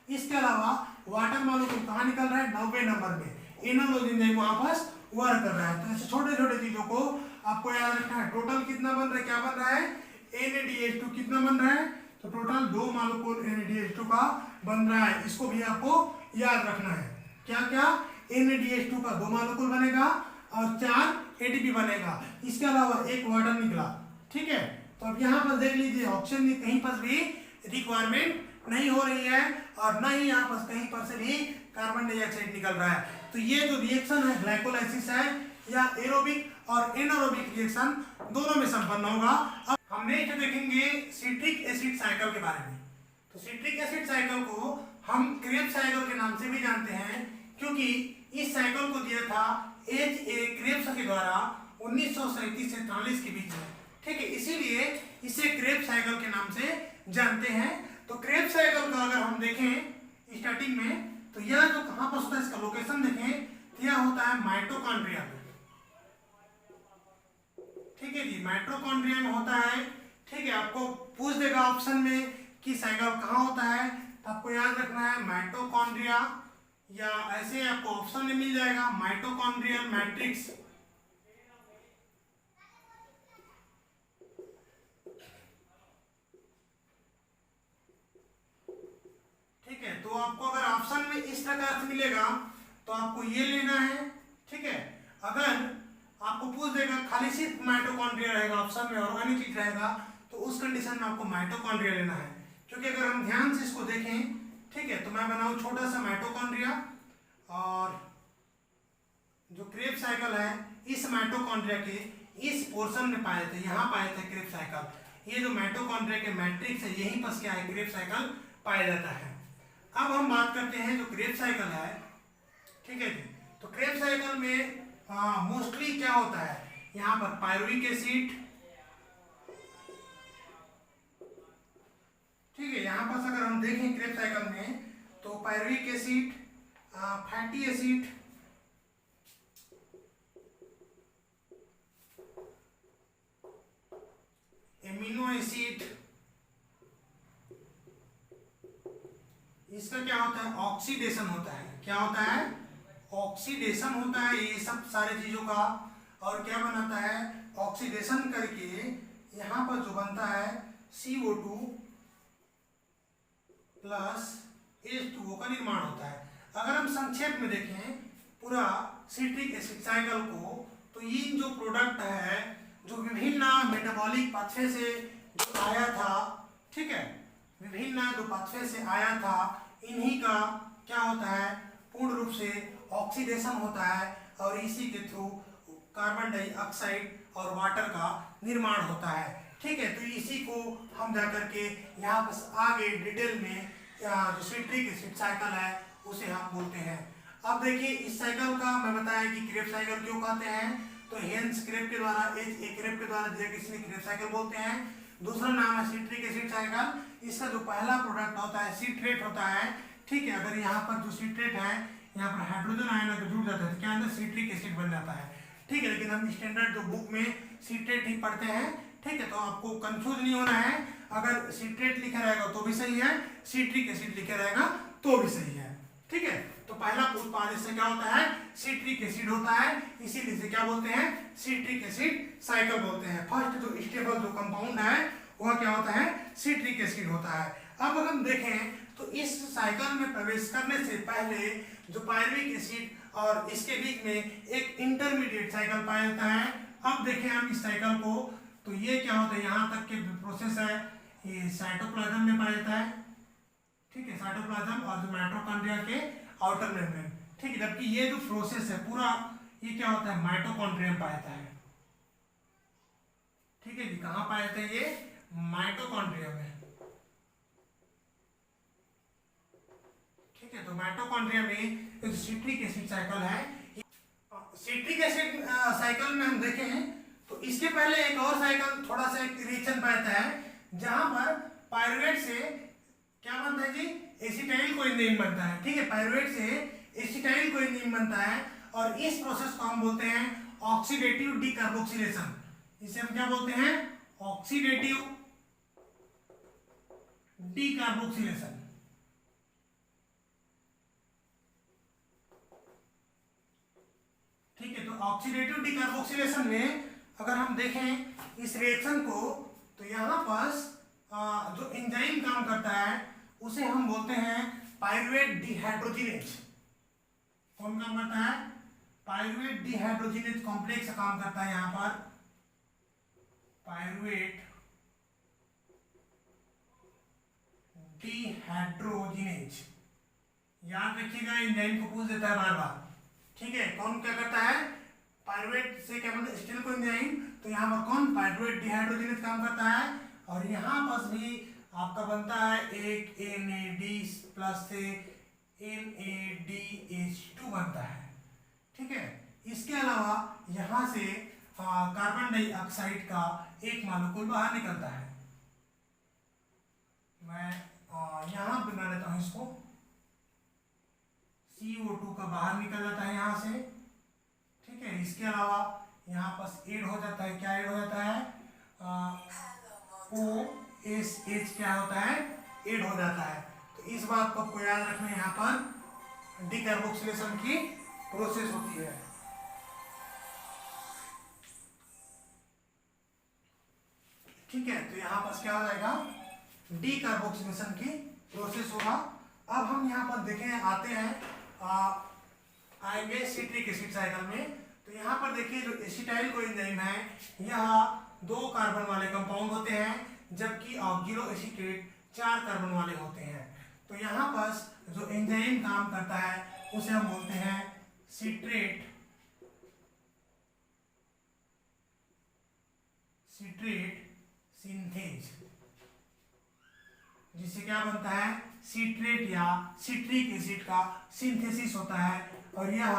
Speaker 1: इसके अलावा वाटर मॉलिक्यूल कहाँ निकल रहा है, 90 नंबर में इनोलोजिन वहां पर वर्क कर रहा है। तो ऐसे छोटे छोटे चीजों को आपको याद रखना है। टोटल कितना बन रहा है, क्या बन रहा है, NaDH2 कितना बन रहा है, तो टोटल 2 मॉलिक्यूल NaDH2 का बन रहा है। इसको भी आपको याद रखना है। क्या क्या, NaDH2 का 2 मॉलिक्यूल बनेगा और 4 ATP बनेगा। इसके अलावा एक वाटर निकला, ठीक है। तो अब यहाँ पर देख लीजिए ऑक्सीजन की कहीं पर भी रिक्वायरमेंट नहीं हो रही है और न ही यहाँ पर कहीं पर से भी कार्बन डाइऑक्साइड निकल रहा है। तो ये जो रिएक्शन है ग्लाइकोलाइसिस है, या एरोबिक और एनारोबिक रिएक्शन दोनों में संपन्न होगा। अब हम नेक्स्ट देखेंगे सिट्रिक एसिड साइकिल के बारे में। तो सिट्रिक एसिड साइकिल को हम क्रेब्स साइकिल के नाम से भी जानते हैं, क्योंकि इस साइकिल को दिया था H.A. क्रेब्स के द्वारा 1937 से 43 के बीच में, ठीक है, इसीलिए इसे क्रेब्स साइकिल के नाम से जानते हैं। तो क्रेब्स साइकिल का अगर हम देखें स्टार्टिंग में, तो यह जो कहां पर होता है, इसका लोकेशन देखें, तो यह होता है माइटोकॉन्ड्रिया में, ठीक है जी, माइटोकॉन्ड्रिया में होता है, ठीक है। आपको पूछ देगा ऑप्शन में कि साइकिल कहाँ होता है, तो आपको याद रखना है माइटोकॉन्ड्रिया, या ऐसे आपको ऑप्शन में मिल जाएगा माइटोकॉन्ड्रियल मैट्रिक्स, ठीक है। तो आपको अगर ऑप्शन में इस प्रकार से मिलेगा तो आपको ये लेना है, ठीक है। अगर आपको पूछ देगा खाली सिर्फ माइटोकॉन्ड्रिया रहेगा ऑप्शन में और अन्य चीज रहेगा, तो उस कंडीशन में आपको माइटोकॉन्ड्रिया लेना है। क्योंकि अगर हम ध्यान से इसको देखें, ठीक है, तो मैं बनाऊं छोटा सा माइटोकॉन्ड्रिया, और जो क्रेब्स साइकिल है इस माइटोकॉन्ड्रिया के इस पोर्शन में पाए थे, यहाँ पाए थे क्रेब्स साइकिल। ये जो माइटोकॉन्ड्रिया के मैट्रिक्स है यहीं पर क्या है, क्रेब्स साइकिल पाया जाता है। अब हम बात करते हैं जो क्रेब्स साइकिल है, ठीक है जी। तो क्रेब्स साइकिल में मोस्टली क्या होता है, यहाँ पर पायरुविक एसिड, ठीक है, यहाँ पर अगर हम देखें क्रेब्स साइकिल में, तो pyruvic acid, fatty acid, amino acid, इसका क्या होता है, ऑक्सीडेशन होता है। क्या होता है, ऑक्सीडेशन होता है ये सब सारे चीजों का। और क्या बनाता है, ऑक्सीडेशन करके यहाँ पर जो बनता है CO2 प्लस H2O का निर्माण होता है। अगर हम संक्षेप में देखें पूरा सिट्रिक एसिड साइकिल को, तो ये जो प्रोडक्ट है जो विभिन्न मेटाबॉलिक पाथवे से जो आया था, ठीक है, विभिन्न जो पाथवे से आया था, इन्हीं का क्या होता है, पूर्ण रूप से ऑक्सीडेशन होता है और इसी के थ्रू कार्बन डाइऑक्साइड और वाटर का निर्माण होता है, ठीक है। तो इसी को हम जाकर के यहाँ पर आगे डिटेल में जो सिट्रिक एसिड साइकिल है उसे हम बोलते हैं। अब देखिए इस साइकिल का मैं बताया कि क्रेब्स साइकिल क्यों कहते हैं, तो हेंस क्रेब के द्वारा, H.A. क्रेब के द्वारा दिया किसी क्रेब्स साइकिल बोलते हैं। दूसरा नाम है सिट्रिक एसिड साइकिल। इसका जो पहला प्रोडक्ट होता है सिट्रेट होता है, ठीक है। अगर यहाँ पर जो सिट्रेट है, यहाँ पर हाइड्रोजन आयन अगर जुड़ जाता है तो क्या अंदर सिट्रिक एसिड बन जाता है, ठीक है। लेकिन हम स्टैंडर्ड जो बुक में सिट्रेट ही पढ़ते हैं, ठीक है। तो आपको कंफ्यूज नहीं होना है, अगर सिट्रेट लिखा रहेगा तो भी सही है, सिट्रिक एसिड लिखा रहेगा तो भी सही है, ठीक है। तो पहला उत्पाद इससे क्या होता है, सिट्रिक एसिड होता है, इसीलिए इसे क्या बोलते हैं, सिट्रिक एसिड साइकिल बोलते हैं। फर्स्ट जो स्टेबल जो कंपाउंड है वह क्या होता है, सिट्रिक एसिड होता है। अब अगर हम देखें तो इस साइकिल में प्रवेश करने से पहले जो पायरुविक एसिड और इसके बीच में एक इंटरमीडिएट साइकिल पाया जाता है। अब देखें हम इस साइकिल को, तो ये क्या होता है, यहाँ तक के प्रोसेस है ये साइटोप्लाज्म में पाया जाता है, ठीक है, साइटोप्लाज्म और जो माइटोकॉन्ड्रिया के आउटर मेम्ब्रेन, ठीक है। जबकि ये जो प्रोसेस है पूरा ये क्या होता है, माइटोकॉन्ड्रिया में पाया जाता है, ठीक है जी। कहाँ पाया जाता है ये, माइटोकॉन्ड्रिया में, ठीक है, तो माइटोकॉन्ड्रिया में एक सिट्रिक एसिड साइकिल है। सिट्रिक एसिड साइकिल में हम देखे हैं तो इसके पहले एक और साइकिल थोड़ा सा एक रिएक्शन रहता है जहां पर पायरुवेट से क्या बनता है जी, एसिटाइल कोएंजाइम बनता है। ठीक है, पायरुवेट से एसिटाइल कोएंजाइम बनता है और इस प्रोसेस को हम बोलते हैं ऑक्सीडेटिव डीकार्बोक्सिलेशन। इसे हम क्या बोलते हैं, ऑक्सीडेटिव डीकार्बोक्सिलेशन। ठीक है, तो ऑक्सीडेटिव डीकार्बोक्सिलेशन में अगर हम देखें इस रिएक्शन को तो यहाँ पर जो एंजाइम काम करता है उसे हम बोलते हैं पायरुवेट डिहाइड्रोजिनेज। कौन काम करता है, पायरुवेट डिहाइड्रोजिनेज कॉम्प्लेक्स काम करता है यहाँ पर, पायरुवेट डिहाइड्रोजिनेज। याद रखिएगा, एंजाइम को पूछ देता है बार बार। ठीक है, कौन क्या करता है, पायरुवेट से क्या बनता है, स्टील कोएंजाइम। तो यहाँ पर कौन, पायरुवेट डिहाइड्रोजिनेज काम करता है और यहाँ पर भी आपका बनता है एक NAD प्लस से NADH2 बनता है। ठीक है, इसके अलावा यहाँ से कार्बन डाइऑक्साइड का एक मॉलिक्यूल बाहर निकलता है। मैं यहाँ बना लेता हूँ इसको, CO2 का बाहर निकल जाता है यहाँ से। ठीक है, इसके अलावा यहाँ पर ऐड हो जाता है, क्या ऐड हो जाता है, OSH क्या होता है, ऐड हो जाता है। तो इस बात को आपको याद रखना, यहाँ पर डीकार्बोक्सिलेशन की प्रोसेस होती है। ठीक है, तो यहाँ पर क्या हो जाएगा, डीकार्बोक्सिलेशन की प्रोसेस होगा। अब हम यहाँ पर देखें, आते हैं आएंगे सिट्रिक एसिड साइकिल में। तो यहाँ पर देखिए जो एसिटाइल कोएंजाइम है यह 2 कार्बन वाले कंपाउंड होते हैं, जबकि ऑक्सिलो एसीटेट 4 कार्बन वाले होते हैं। तो यहाँ पर जो एंजाइम काम करता है उसे हम बोलते हैं सिट्रेट सिंथेज, जिससे क्या बनता है, सिट्रेट या सिट्रिक एसिड का सिंथेसिस होता है और यह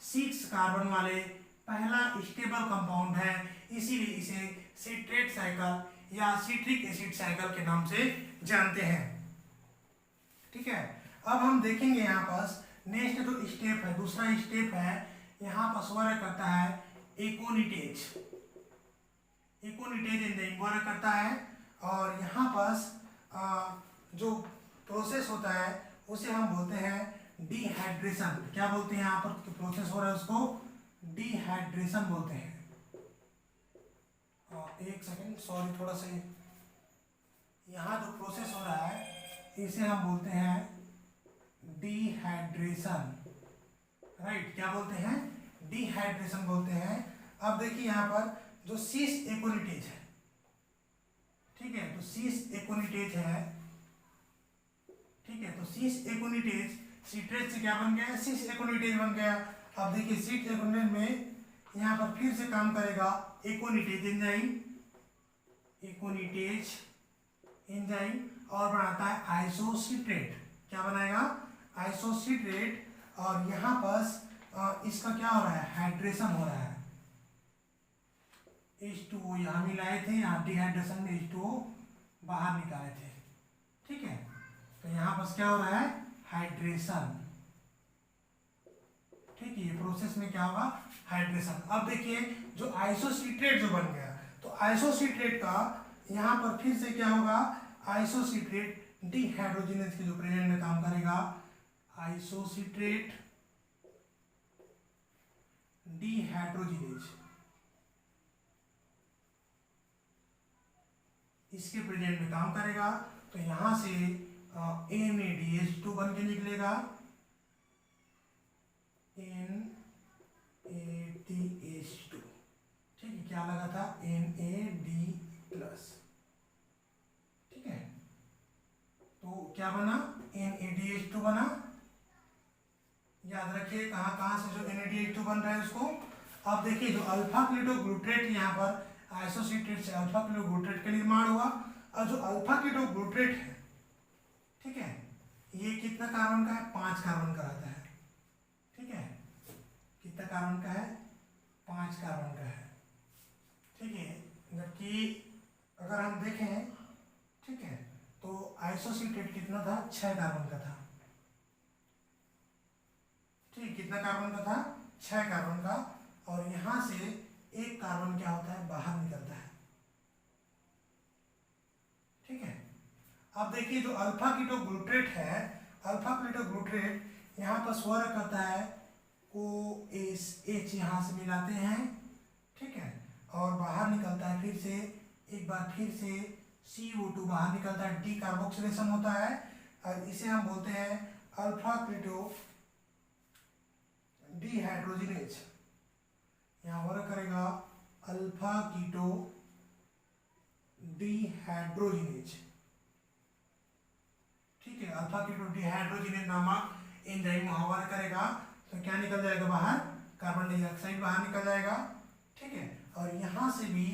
Speaker 1: 6 कार्बन वाले पहला स्टेबल कंपाउंड है, इसीलिए इसे सिट्रेट साइकिल या सिट्रिक एसिड साइकिल के नाम से जानते हैं। ठीक है, अब हम देखेंगे यहाँ पर नेक्स्ट जो स्टेप है, दूसरा स्टेप है, यहाँ पर वर्क करता है एकोनिटेज एंजाइम वर्क करता है और यहाँ पर जो प्रोसेस होता है उसे हम बोलते हैं डिहाइड्रेशन। क्या बोलते हैं, यहाँ पर प्रोसेस हो रहा है उसको डिहाइड्रेशन बोलते हैं। एक सेकंड, सॉरी, थोड़ा सा यहाँ जो प्रोसेस हो रहा है इसे हम बोलते हैं डिहाइड्रेशन। राइट, क्या बोलते हैं, डिहाइड्रेशन बोलते हैं। अब देखिए यहाँ पर जो सिस एकोनिटेज है, ठीक है, तो सिस एकोनिटेज है। ठीक है, तो सिस एकोनिटेज सिट्रेट से क्या बन गया, सिस एकोनिटेज बन गया। अब देखिए सिस एकोनिटेज में यहाँ पर फिर से काम करेगा एकोनिटेज एंजाइम और बनाता है आइसोसिट्रेट। क्या बनाएगा, आइसोसिट्रेट। और यहाँ पर इसका क्या हो रहा है, हाइड्रेशन हो रहा है। H2O यहाँ मिलाए थे, यहाँ डिहाइड्रेशन में H2O बाहर निकाले थे। ठीक है, तो यहाँ पर क्या हो रहा है, हाइड्रेशन। ठीक है, ये प्रोसेस में क्या होगा, हाइड्रेशन। अब देखिए जो आइसोसिट्रेट जो बन गया, तो आइसोसिट्रेट का यहाँ पर फिर से क्या होगा, आइसोसिट्रेट डिहाइड्रोजिनेज के जो प्रेजेंट में काम करेगा, आइसोसिट्रेट डिहाइड्रोजिनेज, इसके प्रेजेंट में काम करेगा। तो यहां से NADH2 बन के निकलेगा, NADH2। ठीक है, क्या लगा था, NAD+। ठीक है, तो क्या बना, NADH2 बना। याद रखिए कहाँ कहाँ से जो NADH2 बन रहा है उसको। अब देखिए जो अल्फा कीटोग्लूट्रेट यहाँ पर आइसोसिट्रेट से अल्फा कीटोग्लूट्रेट का निर्माण हुआ और जो अल्फा कीटोग्लूट्रेट है, ठीक है, ये कितना कार्बन का है, 5 कार्बन का रहता है, ठीक है, कितना कार्बन का है, 5 कार्बन का है, ठीक है। जबकि अगर हम देखें, ठीक है, तो आइसोसिटेट कितना था, 6 कार्बन का था, ठीक, कितना कार्बन का था, 6 कार्बन का, और यहां से एक कार्बन क्या होता है, बाहर निकलता है, ठीक है। अब देखिए जो अल्फा कीटोग्लूट्रेट है, अल्फा कीटोग्लूट्रेट यहाँ पर स्वर करता है OH, यहाँ से मिलाते हैं, ठीक है, और बाहर निकलता है फिर से, एक बार फिर से CO2 बाहर निकलता है, डी कार्बोक्सिलेशन होता है, और इसे हम बोलते हैं अल्फा कीटो डिहाइड्रोजिनेज। यहाँ वर्क करेगा अल्फा कीटो डिहाइड्रोजिनेज, ठीक है, अल्फा कीटो डिहाइड्रोजिनेज नामक एंजाइम वहां वर्क करेगा, तो क्या निकल जाएगा बाहर, कार्बन डाइऑक्साइड बाहर निकल जाएगा, ठीक है। और यहाँ से भी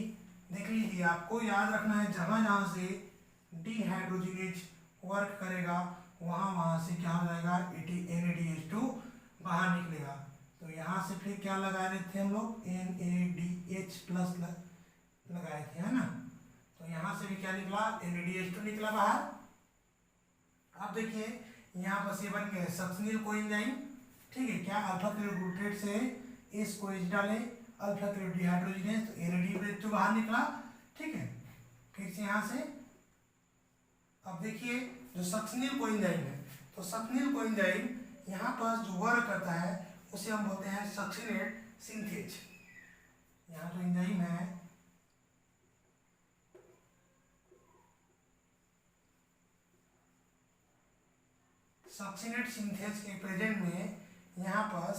Speaker 1: देख लीजिए, आपको याद रखना है जहां जहां से डिहाइड्रोजिनेज वर्क करेगा वहां से क्या हो जाएगा, NADH2 बाहर निकलेगा। तो यहाँ से फिर क्या लगा रहे थे हम लोग, NADH+ लगाए थे, है ना, तो यहाँ से भी क्या निकला, NADH2 निकला बाहर। अब देखिए यहाँ पर से बन गए सक्सिनिल कोएंजाइम, ठीक है, क्या अल्फा कीटोग्लूट्रेट से इस कोएच डाले अल्फा कीटो डिहाइड्रोजिनेज, तो NADH2 बाहर निकला, ठीक है। फिर से यहाँ से अब देखिए जो सक्सिनिल कोएंजाइम है, तो सक्सिनिल कोएंजाइम यहाँ पर जो वर्क करता है उसे हम बोलते हैं सक्सिनेट सिंथेज। यहाँ जो एंजाइम है, सक्सिनेट सिंथेज के प्रेजेंट में यहाँ पर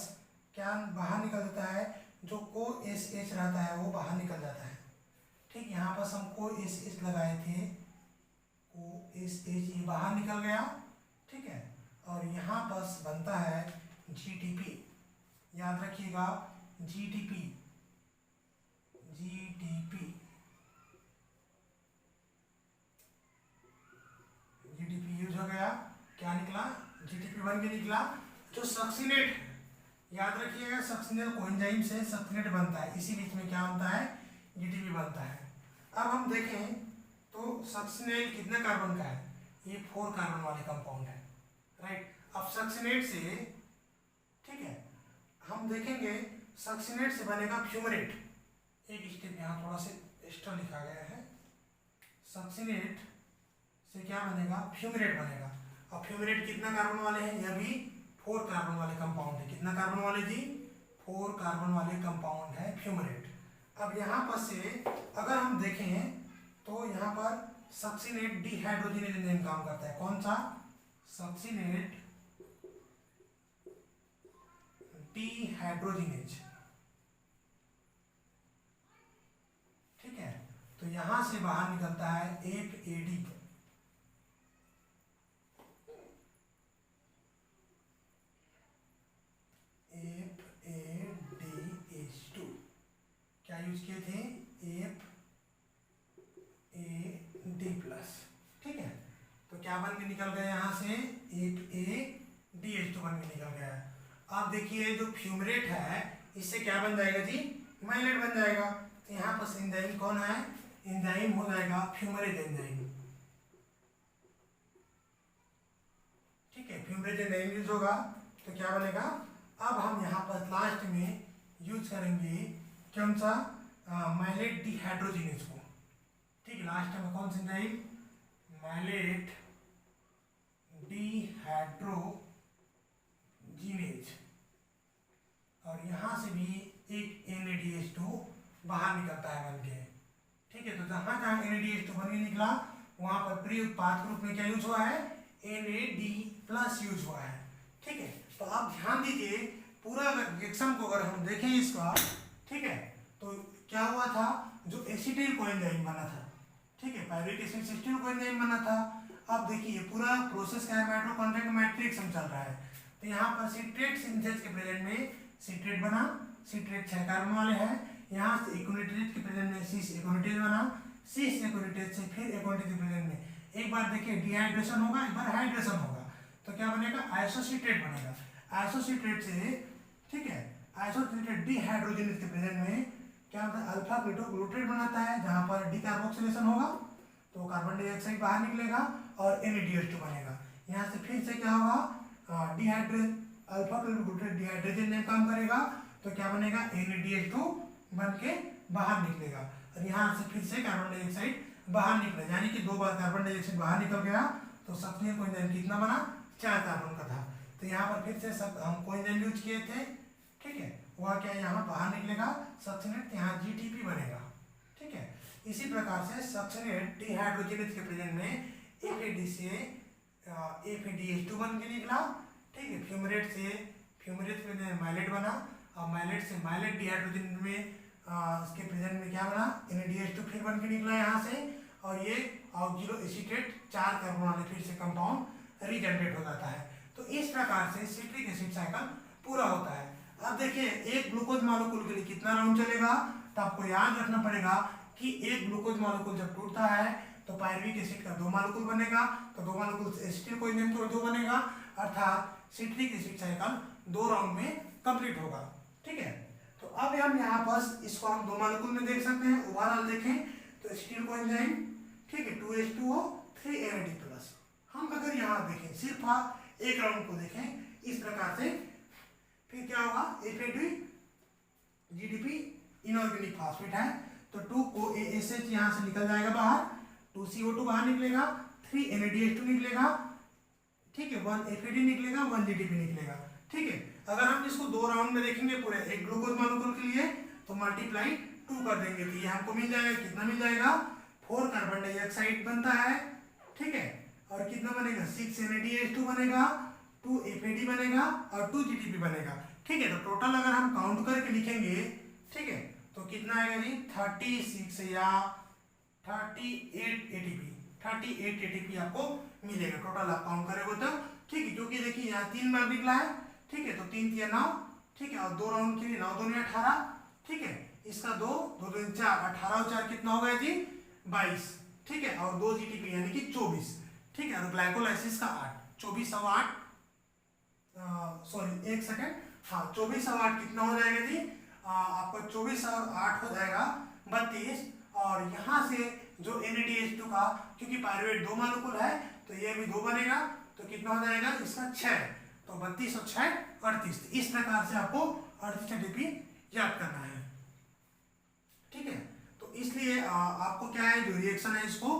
Speaker 1: क्या बाहर निकल जाता है, जो COSH रहता है वो बाहर निकल जाता है, ठीक, यहाँ पर हम COSH लगाए थे, COSH ये बाहर निकल गया, ठीक है, और यहाँ पर बनता है GTP, याद रखिएगा GTP यूज हो गया, क्या निकला, GTP बन के निकला। जो सक्सिनेट है, याद रखिएगा सक्सिनल कोएंजाइम से सक्सिनेट बनता है, इसी बीच में क्या बनता है, GTP बनता है। अब हम देखें तो सक्सिनेल कितने कार्बन का है, ये 4 कार्बन वाले कंपाउंड है, राइट। अब सक्सिनेट से, ठीक है, हम देखेंगे सक्सिनेट से बनेगा फ्यूमरेट, एक स्टेप यहाँ थोड़ा सा एक्स्ट्रा लिखा गया है, सक्सिनेट से क्या बनेगा, फ्यूमरेट बनेगा। अब फ्यूमरेट कितना कार्बन वाले हैं, यह भी 4 कार्बन वाले कंपाउंड है, कितना कार्बन वाले जी, 4 कार्बन वाले कंपाउंड है फ्यूमरेट। अब यहाँ पर से अगर हम देखें तो यहाँ पर सक्सिनेट डिहाइड्रोजिनेज एंजाइम काम करता है, कौन सा, सक्सिनेट डिहाइड्रोजिनेज, ठीक है। तो यहां से बाहर निकलता है FAD, FADH2, क्या यूज किए थे, FAD+, ठीक है। तो क्या बन के निकल गया यहाँ से, FADH2 बन के निकल गया। अब देखिए जो फ्यूमरेट है इससे क्या बन जाएगा जी, माइलेट बन जाएगा। तो यहाँ पर एंजाइम कौन है, एंजाइम हो जाएगा फ्यूमरेट एंजाइम, ठीक है, फ्यूमरेट एंजाइम यूज होगा तो क्या बनेगा। अब हम यहाँ पर लास्ट में यूज करेंगे कौन सा, माइलेट डिहाइड्रोजिनेज को, ठीक है, लास्ट में कौन सा एंजाइम, माइलेट डिहाइड्रोजिनेज, और यहाँ से भी एक NADH2 बाहर निकलता है बन के, ठीक है। तो जहाँ जहाँ NADH2 बन के निकला वहाँ पर प्री उत्पाद के रूप में क्या यूज हुआ है, NAD+ यूज हुआ है, ठीक है। तो आप ध्यान दीजिए पूरा रिएक्शन को अगर हम देखें इसका, ठीक है, तो क्या हुआ था, जो एसिटिल कोएंजाइम बना था, ठीक है, पायरुवेट एसिड से एसिटिल कोएंजाइम बना था। अब देखिए पूरा प्रोसेस क्या है, माइटोकॉन्ड्रिया का मैट्रिक्स हम चल रहा है। तो यहाँ पर सिट्रेट सिंथेज के प्रेजेंट में सिट्रेट बना, सिट्रेट 6 कार्बन वाले हैं, यहाँ से एकोनिट्रेट के प्रेजेंट में सिस एकोनिटेज बना, सिस एकोनिटेज से फिर एकोनिटेज के प्रेजेंट में एक बार देखिए डिहाइड्रेशन होगा, एक बार हाइड्रेशन होगा। तो क्या बनेगा, आइसोसिट्रेट बनेगा। आइसोसिट्रेट से, ठीक है, आइसोसिट्रेट डिहाइड्रोजनेज के प्रेजेंट में क्या होता है, अल्फा कीटोग्लूटारेट बनाता है, जहां पर डिकार्बोक्सिलेशन होगा तो कार्बन डाइऑक्साइड बाहर निकलेगा और NADH2 बनेगा। यहाँ से फिर से क्या होगा, डिहाइड्रेट अल्फा कीटोग्लूटारेट डिहाइड्रोजन में काम करेगा तो क्या बनेगा, NADH2 बन के बाहर निकलेगा और यहाँ से फिर से कार्बन डाइऑक्साइड बाहर निकलेगा, यानी कि 2 बार कार्बन डाइऑक्साइड बाहर निकल गया तो सक्रिय कोएंजाइम कितना बना, 4 कार्बन का था। तो यहाँ पर फिर से सब हम कोएंजाइम यूज किए थे, ठीक है, वह क्या यहाँ बाहर निकलेगा सक्सिनेट, यहाँ GTP बनेगा, ठीक है। इसी प्रकार से सक्सिनेट डिहाइड्रोजनेज के प्रेजेंट में FAD से FADH2 बन के निकला, ठीक है। फ्यूमरेट से माइलेट बना और माइलेट से माइलेट डिहाइड्रोजन में इसके प्रेजेंट में क्या बना, NADH2 फिर बन के निकला यहाँ से और ये ऑक्सिलो एसीटेट 4 कार्बन वाले फिर से कंपाउंड रीजनरेट हो जाता है। तो इस प्रकार से सिट्रिक एसिड साइकिल पूरा होता है। अब देखिए एक ग्लूकोज मॉलिक्यूल के लिए कितना राउंड चलेगा, तो आपको याद रखना पड़ेगा कि एक ग्लूकोज मॉलिक्यूल जब टूटता है तो पायरुविक एसिड का 2 मॉलिक्यूल बनेगा, तो 2 मॉलिक्यूल से एसिटिल कोएंजाइम तो 2 बनेगा, अर्थात सिट्रिक एसिड साइकिल 2 राउंड में कंप्लीट होगा, ठीक है। तो अब हम यहाँ पर इसको हम 2 मॉलिक्यूल में देख सकते हैं। ओवरऑल देखें तो एसिटिल कोएंजाइम, ठीक है, 2H2O 3NAD+। हम अगर यहाँ देखें सिर्फ एक राउंड को देखें इस प्रकार से, फिर क्या होगा, FAD GDP इनऑर्गेनिक फास्फेट है तो 2 COASH यहाँ से निकल जाएगा बाहर, 2CO2 बाहर निकलेगा, 3 NADH2 निकलेगा, ठीक है, 1 FAD निकलेगा, 1 GDP निकलेगा, ठीक है। अगर हम इसको 2 राउंड में देखेंगे पूरे एक ग्लूकोज मॉलिक्यूल के लिए तो मल्टीप्लाई 2 कर देंगे तो ये हमको मिल जाएगा, कितना मिल जाएगा, 4 कार्बन डाइऑक्साइड बनता है, ठीक है, और कितना बनेगा, 6 NADH2 बनेगा, 2 FAD बनेगा और 2 GDP बनेगा, ठीक है। तो टोटल अगर हम काउंट करके लिखेंगे, ठीक है, तो कितना आएगा जी, 36 या 38 ATP आपको मिलेगा टोटल आप काउंट करेंगे तो, ठीक है। क्योंकि देखिए यहाँ 3 बार निकला है, ठीक है, तो 3 3 9, ठीक है, और 2 राउंड के लिए 9 2 18, ठीक है, इसका 2 2 2 4, 18 और 4 कितना हो गया जी, 22, ठीक है, और 2 GDP यानी कि 24, ठीक है, और ग्लाइकोलाइसिस का 8, 24 और 8, सॉरी एक सेकेंड, हाँ 24 और 8 कितना हो जाएगा जी, आपका 24 और 8 हो जाएगा 32, और यहाँ से जो NADH2 का, क्योंकि पायरुवेट 2 मॉलिक्यूल है तो ये भी 2 बनेगा तो कितना हो जाएगा इसका 6, तो 32 और 6 38। इस प्रकार से आपको 38 ATP याद करना है, ठीक है। तो इसलिए आपको क्या है, जो रिएक्शन है इसको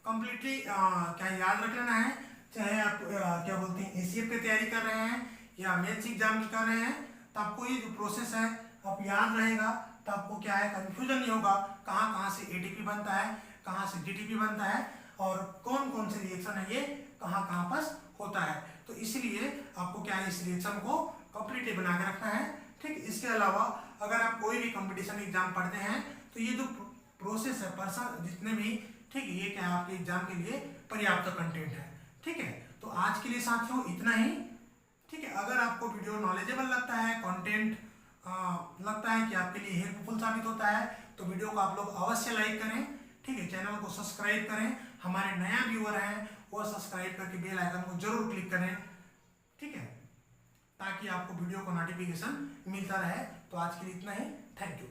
Speaker 1: कंप्लीटली क्या याद रख लेना है, चाहे आप क्या बोलते हैं ACF की तैयारी कर रहे हैं या मेंस एग्जाम की कर रहे हैं, तो आपको ये जो प्रोसेस है आप याद रहेगा, तो आपको क्या है कंफ्यूजन नहीं होगा कहाँ कहाँ से ATP बनता है, कहाँ से GTP बनता है और कौन कौन से रिएक्शन है ये कहाँ कहाँ पर होता है। तो इसलिए आपको क्या है इस रिएक्शन को कंप्लीटली बना के रखना है, ठीक। इसके अलावा अगर आप कोई भी कंपटीशन एग्जाम पढ़ते हैं तो ये जो प्रोसेस है पर्सन जितने भी, ठीक है, ये क्या आपके एग्जाम के लिए पर्याप्त कंटेंट है, ठीक है। तो आज के लिए साथियों इतना ही, ठीक है। अगर आपको वीडियो नॉलेजेबल लगता है, कंटेंट लगता है कि आपके लिए हेल्पफुल साबित होता है तो वीडियो को आप लोग अवश्य लाइक करें, ठीक है, चैनल को सब्सक्राइब करें, हमारे नया व्यूअर हैं वो सब्सक्राइब करके बेल आइकन को जरूर क्लिक करें, ठीक है, ताकि आपको वीडियो को नोटिफिकेशन मिलता रहे। तो आज के लिए इतना ही, थैंक यू।